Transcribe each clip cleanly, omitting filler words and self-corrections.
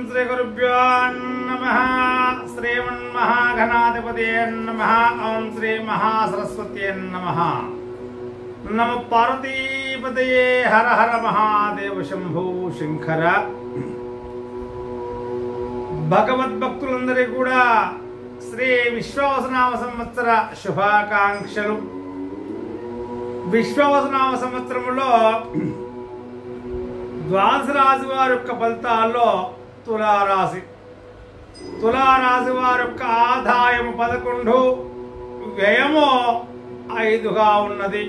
శ్రీ గురుభ్యో నమః. శ్రీమన్మహాగణాధిపతయే నమః. ఓం శ్రీ మహాసరస్వత్యై నమః. నమో పార్వతీపతయే. హర హర మహాదేవ శంభో శంకర. భగవద్భక్తులందరికీ కూడా శ్రీ విశ్వావసనామ సంవత్సర శుభాకాంక్షలు. విశ్వావసనామ సంవత్సరంలో ద్వాదశ రాశి వారి యొక్క ఫలితాల్లో తులారాశి వారి యొక్క ఆదాయము 11, వ్యయము 5గా ఉన్నది.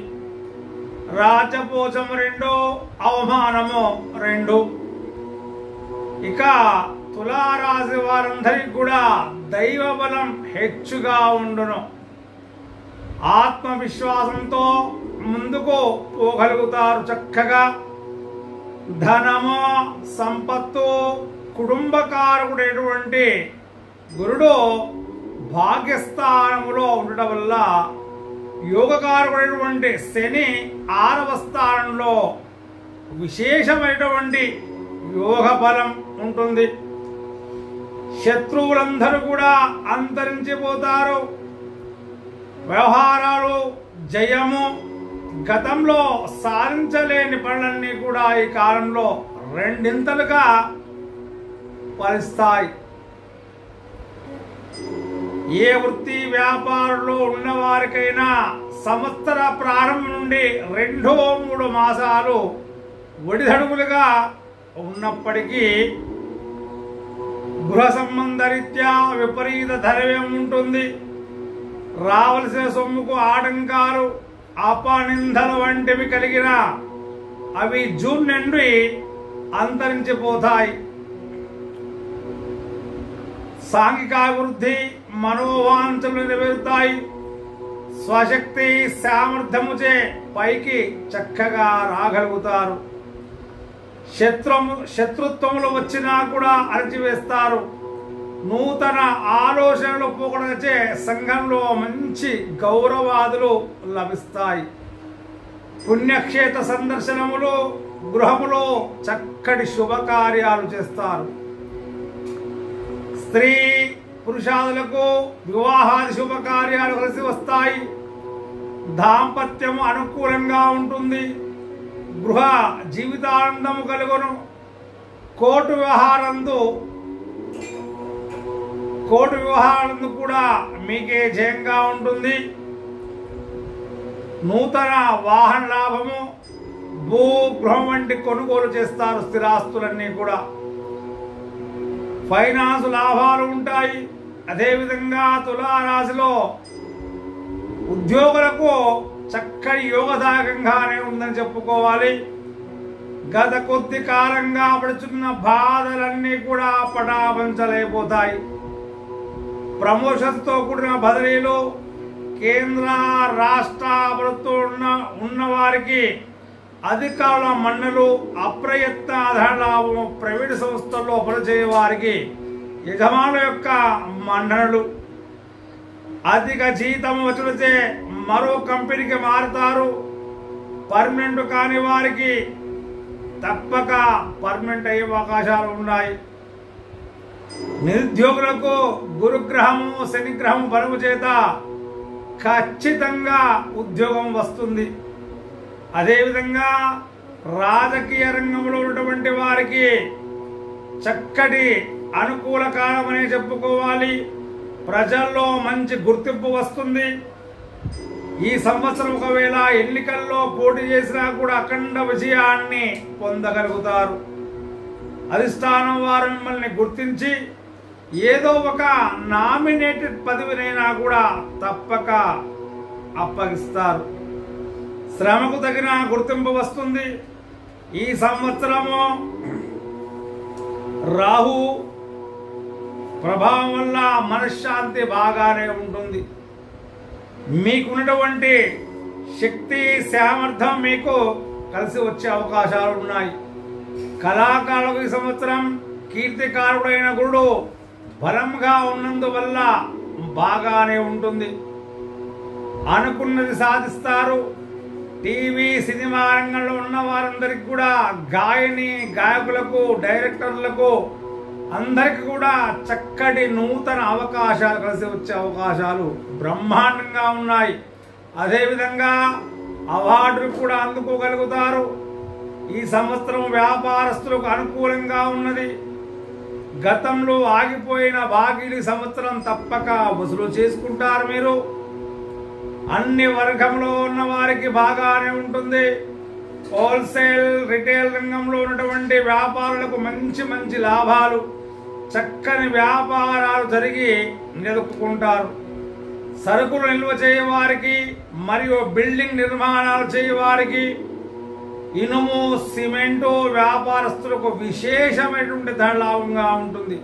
రాజపోచము 2, అవమానము 2. ఇక తులారాశి వారందరికీ కూడా దైవ బలం హెచ్చుగా ఉండును. ఆత్మవిశ్వాసంతో ముందుకు పోగలుగుతారు. చక్కగా ధనము, సంపత్తు, కుటుంబకారకుడైనటువంటి గురుడు భాగ్యస్థానములో ఉండటం వల్ల యోగకారకుడైనటువంటి శని 6వ స్థానంలో విశేషమైనటువంటి యోగ బలం ఉంటుంది. శత్రువులందరూ కూడా అంతరించిపోతారు. వ్యవహారాలు జయము. గతంలో సాధించలేని పనులన్నీ కూడా ఈ కాలంలో రెండింతలుగా ఫలిస్తాయి. ఏ వృత్తి వ్యాపారంలో ఉన్నవారికైనా సంవత్సర ప్రారంభం నుండి 2-3 మాసాలు ఒడిదడుగులుగా ఉన్నప్పటికీ గృహ సంబంధరీత్యా విపరీత ధైర్యం ఉంటుంది. రావలసిన సొమ్ముకు ఆటంకాలు, అపనిందలు వంటివి కలిగిన అవి జూన్ నుండి అంతరించిపోతాయి. సాంఘికాభివృద్ధి, మనోవాంఛలు నెరవేరుతాయి. స్వశక్తి సామర్థ్యముచే పైకి చక్కగా రాగలుగుతారు. శత్రుత్వములు వచ్చినా కూడా అణచివేస్తారు. నూతన ఆలోచనలు పోకడచే సంఘంలో మంచి గౌరవాదులు లభిస్తాయి. పుణ్యక్షేత్ర సందర్శనములు, గృహములో చక్కటి శుభకార్యాలు చేస్తారు. స్త్రీ పురుషాదులకు వివాహాది శుభకార్యాలు కలిసి వస్తాయి. దాంపత్యము అనుకూలంగా ఉంటుంది. గృహ జీవితానందము కలుగును. కోర్టు వ్యవహారాలందు కూడా మీకే జయంగా ఉంటుంది. నూతన వాహన లాభము, భూ గృహం వంటి కొనుగోలు చేస్తారు. స్థిరాస్తులన్నీ కూడా ఫైనాన్స్ లాభాలు ఉంటాయి. అదేవిధంగా తులారాశిలో ఉద్యోగులకు చక్కటి యోగదాయకంగానే ఉందని చెప్పుకోవాలి. గత కొద్ది కాలంగా పడుచున్న బాధలన్నీ కూడా పటాపంచలైపోతాయి. ప్రమోషన్స్తో కూడిన బదిలీలు, కేంద్ర రాష్ట్ర ప్రభుత్వం ఉన్న వారికి అధికారుల మన్నలు, అప్రయత్న ఆధార లాభము, ప్రైవేటు సంస్థల్లో పనిచేయ వారికి యజమానుల యొక్క మన్ననలు, అధిక జీతం వచ్చే మరో కంపెనీకి మారుతారు. పర్మనెంట్ కాని వారికి తప్పక పర్మనెంట్ అయ్యే అవకాశాలు ఉన్నాయి. నిరుద్యోగులకు గురుగ్రహము, శనిగ్రహము బలము చేత ఖచ్చితంగా ఉద్యోగం వస్తుంది. అదేవిధంగా రాజకీయ రంగంలో ఉన్నటువంటి వారికి చక్కటి అనుకూల కాలం అనే చెప్పుకోవాలి. ప్రజల్లో మంచి గుర్తింపు వస్తుంది. ఈ సంవత్సరం ఒకవేళ ఎన్నికల్లో పోటీ చేసినా కూడా అఖండ విజయాన్ని పొందగలుగుతారు. అధిష్టానం వారు మిమ్మల్ని గుర్తించి ఏదో ఒక నామినేటెడ్ పదవినైనా కూడా తప్పక అప్పగిస్తారు. శ్రమకు తగిన గుర్తింపు వస్తుంది. ఈ సంవత్సరము రాహు ప్రభావం వల్ల మనశ్శాంతి బాగానే ఉంటుంది. మీకున్నటువంటి శక్తి సామర్థ్యం మీకు కలిసి వచ్చే అవకాశాలు ఉన్నాయి. కళాకారులకు ఈ సంవత్సరం కీర్తికారుడైన గురుడు బలంగా ఉన్నందువల్ల బాగానే ఉంటుంది. అనుకున్నది సాధిస్తారు. టీవీ సినిమా రంగంలో ఉన్న వారందరికీ కూడా గాయని గాయకులకు డైరెక్టర్లకు అందరికి కూడా చక్కటి నూతన అవకాశాలు కలిసి వచ్చే అవకాశాలు బ్రహ్మాండంగా ఉన్నాయి. అదేవిధంగా అవార్డులు కూడా అందుకోగలుగుతారు. ఈ సంవత్సరం వ్యాపారస్తులకు అనుకూలంగా ఉన్నది. గతంలో ఆగిపోయిన బాకీలు సంవత్సరం తప్పక వసూలు చేసుకుంటారు. మీరు అన్ని వర్గంలో ఉన్న వారికి బాగానే ఉంటుంది. హోల్సేల్ రిటైల్ రంగంలో ఉన్నటువంటి వ్యాపారులకు మంచి మంచి లాభాలు, చక్కని వ్యాపారాలు జరిగి నిలుపుకుంటారు. సరుకులు నిల్వ చేయవారికి మరియు బిల్డింగ్ నిర్మాణాలు చేయవారికి, ఇనుము సిమెంటు వ్యాపారస్తులకు విశేషమైనటువంటి లాభంగా ఉంటుంది.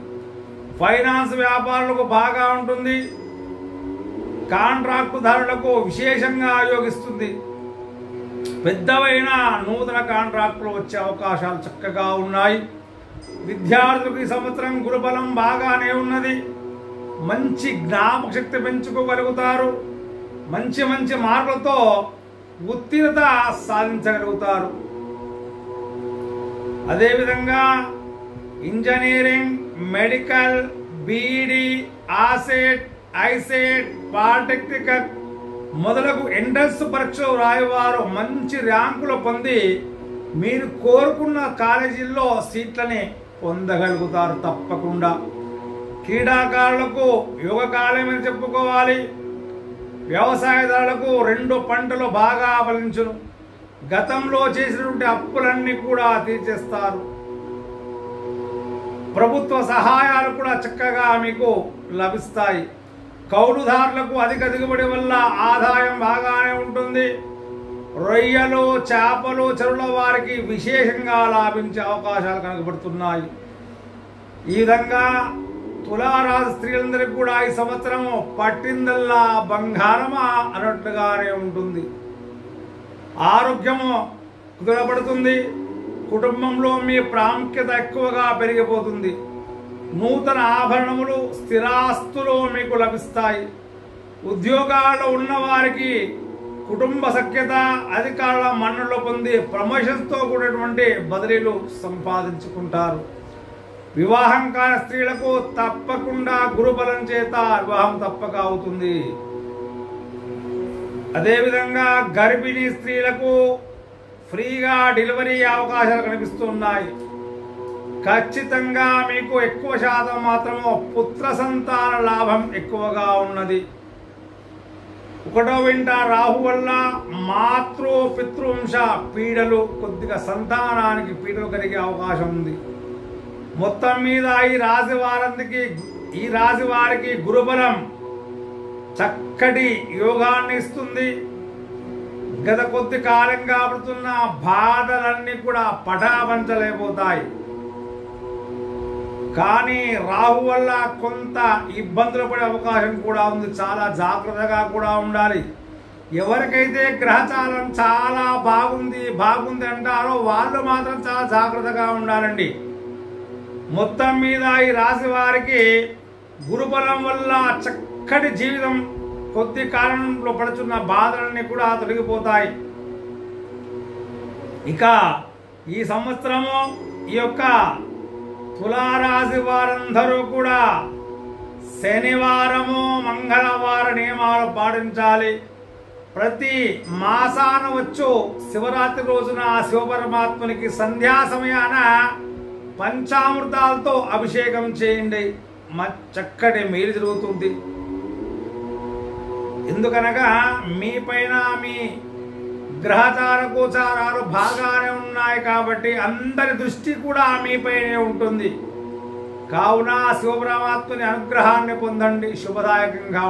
ఫైనాన్స్ వ్యాపారులకు బాగా ఉంటుంది. కాంట్రాక్టుదారులకు విశేషంగా యోగిస్తుంది. పెద్దవైన నూతన కాంట్రాక్టులు వచ్చే అవకాశాలు చక్కగా ఉన్నాయి. విద్యార్థులకు ఈ సంవత్సరం గురుబలం బాగానే ఉన్నది. మంచి జ్ఞాపక శక్తి పెంచుకోగలుగుతారు. మంచి మంచి మార్కులతో ఉత్తీర్ణత సాధించగలుగుతారు. అదేవిధంగా ఇంజనీరింగ్, మెడికల్, బీఈడి, ఆసెట్, ఐసెట్, పాలిటెక్నిక్ మొదలగు ఎంట్రన్స్ పరీక్షలు రాయవారు మంచి ర్యాంకులు పొంది మీరు కోరుకున్న కాలేజీల్లో సీట్లని పొందగలుగుతారు తప్పకుండా. క్రీడాకారులకు యోగకాలమని చెప్పుకోవాలి. వ్యవసాయదారులకు 2 పంటలు బాగా ఫలించును. గతంలో చేసినటువంటి అప్పులన్నీ కూడా తీర్చేస్తారు. ప్రభుత్వ సహాయాలు కూడా చక్కగా మీకు లభిస్తాయి. కౌలుదారులకు అధిక దిగుబడి వల్ల ఆదాయం బాగానే ఉంటుంది. రొయ్యలు, చేపలు, చెరువుల వారికి విశేషంగా లాభించే అవకాశాలు కనబడుతున్నాయి. ఈ విధంగా తులారాశి స్త్రీలందరికీ కూడా ఈ సంవత్సరం పట్టిందల్లా బంగారమా అన్నట్లుగానే ఉంటుంది. ఆరోగ్యము కుదురపడుతుంది. కుటుంబంలో మీ ప్రాముఖ్యత ఎక్కువగా పెరిగిపోతుంది. నూతన ఆభరణములు, స్థిరాస్తులు మీకు లభిస్తాయి. ఉద్యోగాల్లో ఉన్నవారికి కుటుంబ సఖ్యత, అధికారుల మన్ననలు పొంది ప్రమోషన్స్తో కూడినటువంటి బదిలీలు సంపాదించుకుంటారు. వివాహం కాని స్త్రీలకు తప్పకుండా గురుబలం చేత వివాహం తప్పక అవుతుంది. అదేవిధంగా గర్భిణీ స్త్రీలకు ఫ్రీగా డెలివరీ అవకాశాలు కనిపిస్తున్నాయి. ఖచ్చితంగా మీకు ఎక్కువ శాతం మాత్రము పుత్ర సంతాన లాభం ఎక్కువగా ఉన్నది. 1వ ఇంట రాహు వల్ల మాతృ పితృవంశ పీడలు, కొద్దిగా సంతానానికి పీడలు కలిగే అవకాశం ఉంది. మొత్తం మీద ఈ రాశి వారికి గురుబలం చక్కటి యోగాన్ని ఇస్తుంది. గత కొద్ది కాలంగా పడుతున్న బాధలన్నీ కూడా పటాపంచలేకపోతాయి. కానీ రాహు వల్ల కొంత ఇబ్బందులు పడే అవకాశం కూడా ఉంది. చాలా జాగ్రత్తగా కూడా ఉండాలి. ఎవరికైతే గ్రహచారం చాలా బాగుంది అంటారో వాళ్ళు మాత్రం చాలా జాగ్రత్తగా ఉండాలండి. మొత్తం మీద ఈ రాశి వారికి గురుబలం వల్ల చక్కటి జీవితం, కొద్ది కాలంలో పడుతున్న బాధలన్నీ కూడా తొలగిపోతాయి. ఇక ఈ సంవత్సరము ఈ యొక్క తులారాశి వారందరూ కూడా శనివారము, మంగళవార నియమాలు పాటించాలి. ప్రతి మాసాన వచ్చు శివరాత్రి రోజున శివపరమాత్మునికి సంధ్యా సమయాన పంచామృతాలతో అభిషేకం చేయండి. చక్కటి మేలు జరుగుతుంది. ఎందుకనగా మీ పైన మీ గ్రహచార గోచారాలు బాగానే ఉన్నాయి కాబట్టి అందరి దృష్టి కూడా మీపైనే ఉంటుంది. కావున శివపరమాత్మని అనుగ్రహాన్ని పొందండి. శుభదాయకంగా